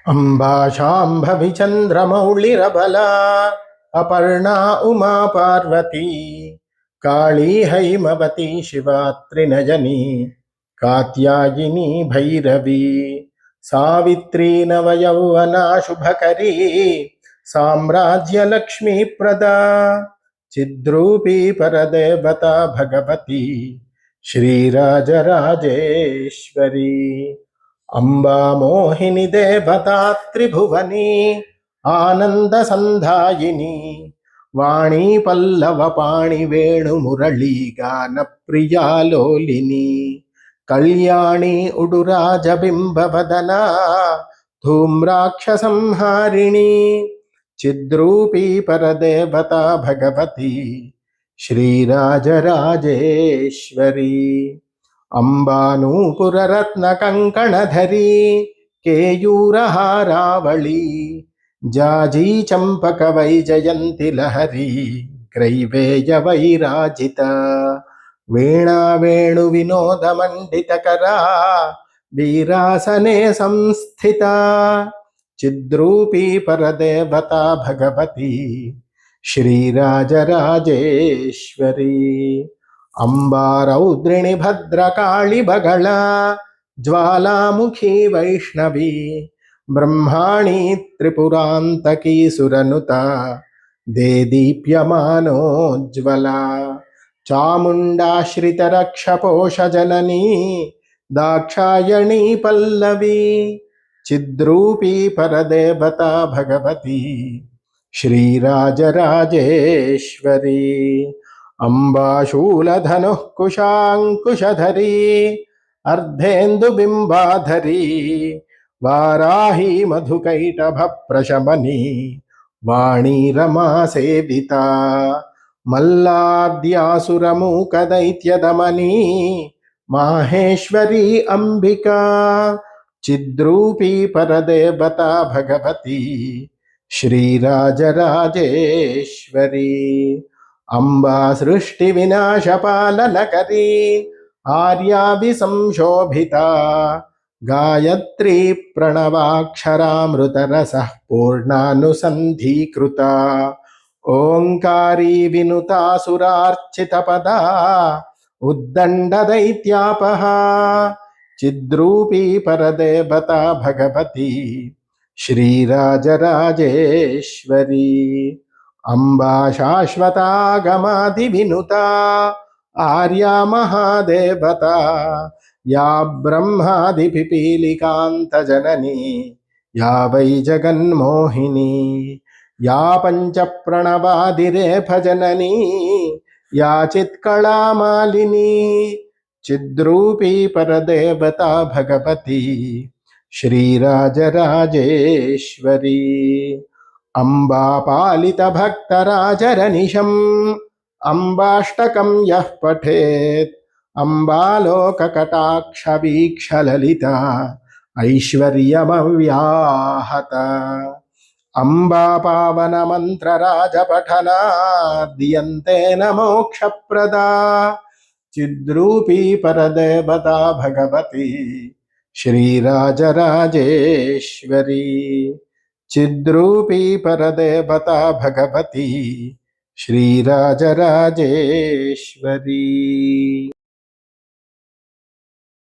अंबाशांभवी चंद्रमौलिरबला अपर्णा उमा पार्वती काली हैमवती शिवा त्रिनयनी कात्यायिनी भैरवी सावित्री नवयौवना शुभकरी साम्राज्य लक्ष्मी प्रदा चिद्रूपी परदेवता भगवती श्रीराजराजेश्वरी अंबा मोहिनी देवता त्रिभुवनी आनंद संधायिनी वाणी पल्लव पाणि वेणु मुरली गान प्रिया लोलिनी कल्याणी उडुराज बिंब वदना धूम्राक्ष संहारिणी चिद्रूपी परदेवता भगवती श्रीराजराजेश्वरी अंबानूपुररत्नकङ्कणधरी केयूरहारावळी जाजी चम्पकवैजयन्ति लहरी ग्रैवेयवैराजिता वीणा वेणुविनोदमण्डितकरा वीरासने संस्थिता चिद्रूपी परदेवता भगवती श्रीराजराजेश्वरी अंबा रौद्रिणी भद्रकाळी बगला ज्वालामुखी वैष्णवी ब्रह्माणी त्रिपुरान्तकी सुरनुता देदीप्यमानोज्ज्वला चामुण्डाश्रितरक्षपोषजननी दाक्षायणी पल्लवी चिद्रूपी परदेवता भगवती श्रीराजराजेश्वरी अंबाशूलधनुः कुशाङ्कुशधरी अर्धेन्दुबिम्बाधरी वाराही मधुकैटभप्रशमनी वाणी रमा सेविता मल्लाद्यासुरमूकदैत्यदमनी माहेश्वरी अंबिका चिद्रूपी परदेवता भगवती श्रीराजराजेश्वरी अंबा सृष्टि विनाश पालनकरी आर्याभिसंशोभिता गायत्री प्रणवाक्षरामृतरसः पूर्णानुसन्धीकृता ओंकारी विनुता सुरार्चितपदा उद्दण्डदैत्यापहा चिद्रूपी परदेवता भगवती श्रीराजराजेश्वरी अंबा शाश्वतागमादिविनुता आर्या महादेवता या ब्रह्मादिपिपीलिकान्तजननी या वै जगन्मोहिनी या पञ्चप्रणवादिरेफजननी या चित्कलामालिनी चिद्रूपी परदेवता भगवती श्रीराजराजेश्वरी अंबा पालित भक्तराजरनिशम् अंबाष्टकं यः पठेत् अंबालोककटाक्षवीक्षललिता ऐश्वर्यमव्याहत अंबा पावन मन्त्रराजपठनाद्यन्तेन मोक्षप्रदा चिद्रूपी परदेवता भगवती श्रीराजराजेश्वरी चिद्रूपी परदेवता भगवती श्रीराजराजेश्वरी।